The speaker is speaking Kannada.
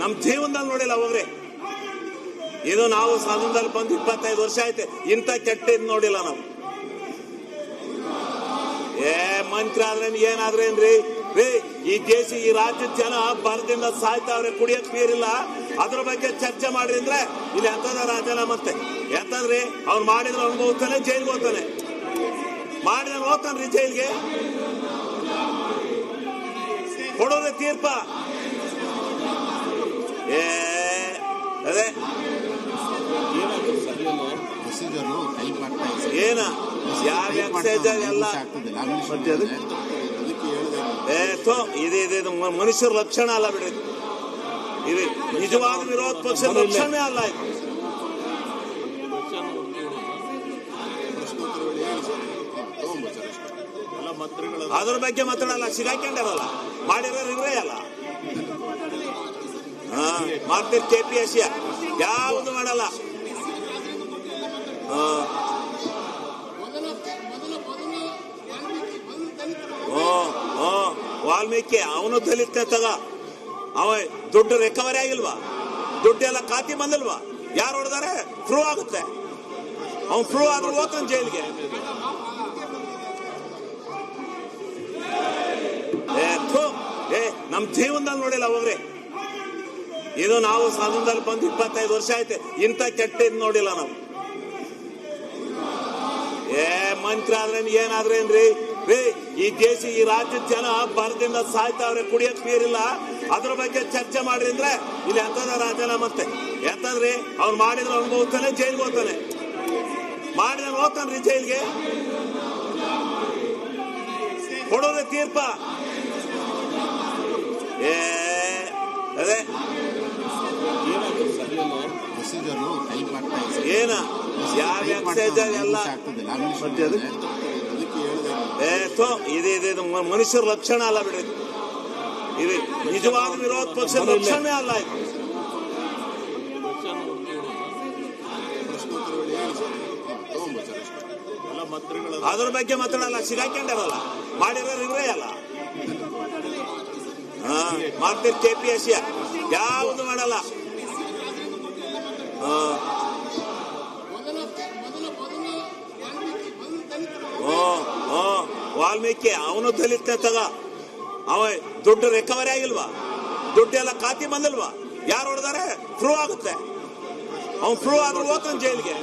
ನಮ್ಮ ಜೀವನದಲ್ಲಿ ನೋಡಿಲ್ಲ ಹೋಗ್ರಿ. ಇದು ನಾವು ಸದನದಲ್ಲಿ ಬಂದು 25 ವರ್ಷ ಆಯ್ತು, ಇಂಥ ಕೆಟ್ಟ ಇದು ನೋಡಿಲ್ಲ ನಾವು. ಮಂತ್ರಿ ಆದ್ರೇನ್ ಏನಾದ್ರೇನ್ರಿ ರೀ, ಈ ದೇಶ ಈ ರಾಜ್ಯದ ಜನ ಬರದಿಂದ ಸಾಯ್ತಾವ್ರೆ, ಕುಡಿಯಕ್ ನೀರಿಲ್ಲ. ಅದ್ರ ಬಗ್ಗೆ ಚರ್ಚೆ ಮಾಡ್ರಿ ಅಂದ್ರೆ ಇಲ್ಲಿ ಎಂತದ ರಾಜೀನಾಮೆ ಮತ್ತೆ ಎಂತದ್ರಿ? ಅವ್ನು ಮಾಡಿದ್ರೆ ಅನುಭವಿಸ್ತಾನೆ, ಜೈಲ್ಗೆ ಹೋಗ್ತಾನೆ. ಮಾಡಿದ್ರೆ ಹೋಗ್ತಾನ್ರಿ ಜೈಲ್ಗೆ. ಕೊಡೋದೇ ತೀರ್ಪ. ಅದೇ ಏನ ಯಾವ ಎಕ್ಸೈಜ್ ಎಲ್ಲ ಇದು ಮನುಷ್ಯರ ಲಕ್ಷಣ ಅಲ್ಲ ಬಿಡ್ರಿ. ಇದು ನಿಜವಾದ ವಿರೋಧ ಪಕ್ಷದ ಲಕ್ಷಣವೇ ಅಲ್ಲ. ಇದು ಅದ್ರ ಬಗ್ಗೆ ಮಾತಾಡಲ್ಲ, ಸಿಗಾಕೊಂಡಾರಲ್ಲ, ಮಾಡಿರೋರು ಇವರೇ ಅಲ್ಲ. ಮಾಡ್ತೀರಿ KPSC ಯಾವುದು ಮಾಡಲ್ಲ. ವಾಲ್ಮೀಕಿ ಅವನು ದಲಿತ ತಗ, ಅವ ದುಡ್ಡು ರಿಕವರಿ ಆಗಿಲ್ವಾ? ದುಡ್ಡು ಎಲ್ಲ ಖಾತಿ ಬಂದಿಲ್ವಾ? ಯಾರು ಹೊಡೆದಾರೆ? ಪ್ರೂವ್ ಆಗುತ್ತೆ. ಅವ್ನು ಪ್ರೂವ್ ಆದ್ರೂ ಹೋಗ್ತಾನೆ ಜೈಲಿಗೆ. ನಮ್ ಜೀವನದಲ್ಲಿ ನೋಡಿಲ್ಲ ಹೋಗ್ರಿ. ಇದು ನಾವು ಸದನದಲ್ಲಿ ಬಂದು 25 ವರ್ಷ ಆಯ್ತು, ಇಂಥ ಕೆಟ್ಟ ಇದು ನೋಡಿಲ್ಲ ನಾವು. ಮಂತ್ರಿ ಆದ್ರೇನ್ ಏನಾದ್ರೇನ್ರಿ ರೀ, ಈ ದೇಶ ಈ ರಾಜ್ಯದ ಜನ ಬರದಿಂದ ಸಾಯ್ತಾವ್ರೆ, ಕುಡಿಯಕ್ ನೀರಿಲ್ಲ. ಅದ್ರ ಬಗ್ಗೆ ಚರ್ಚೆ ಮಾಡ್ರಿ ಅಂದ್ರೆ ಇಲ್ಲಿ ಎಂತದ ರಾಜೀನಾಮೆ ಮತ್ತೆ ಎಂತದ್ರಿ? ಅವ್ನು ಮಾಡಿದ್ರೆ ಅನುಭವಿಸ್ತಾನೆ, ಜೈಲ್ಗೆ ಹೋಗ್ತಾನೆ. ಮಾಡಿದ್ರೆ ಹೋಗ್ತಾನ್ರಿ ಜೈಲ್ಗೆ. ಕೊಡೋದೇ ತೀರ್ಪ. ಅದೇ ಏನ ಯಾವ ಎಕ್ಸೈಜ್ ಎಲ್ಲ ಇದು ಮನುಷ್ಯರ ಲಕ್ಷಣ ಅಲ್ಲ ಬಿಡ್ರಿ. ಇದು ನಿಜವಾದ ವಿರೋಧ ಪಕ್ಷದ ಲಕ್ಷಣವೇ ಅಲ್ಲ. ಇದು ಅದ್ರ ಬಗ್ಗೆ ಮಾತಾಡಲ್ಲ, ಸಿಗಾಕೊಂಡಾರಲ್ಲ, ಮಾಡಿರೋರು ಇವರೇ ಅಲ್ಲ. ಮಾಡ್ತೀರಿ KPSC ಯಾವುದು ಮಾಡಲ್ಲ. ವಾಲ್ಮೀಕಿ ಅವನು ದಲಿತ ತಗ, ಅವ ದುಡ್ಡು ರಿಕವರಿ ಆಗಿಲ್ವಾ? ದುಡ್ಡು ಎಲ್ಲ ಖಾತಿ ಬಂದಿಲ್ವಾ? ಯಾರು ಹೊಡೆದಾರೆ? ಪ್ರೂವ್ ಆಗುತ್ತೆ. ಅವ್ನು ಪ್ರೂವ್ ಆದ್ರೂ ಹೋಗ್ತಾನೆ ಜೈಲಿಗೆ.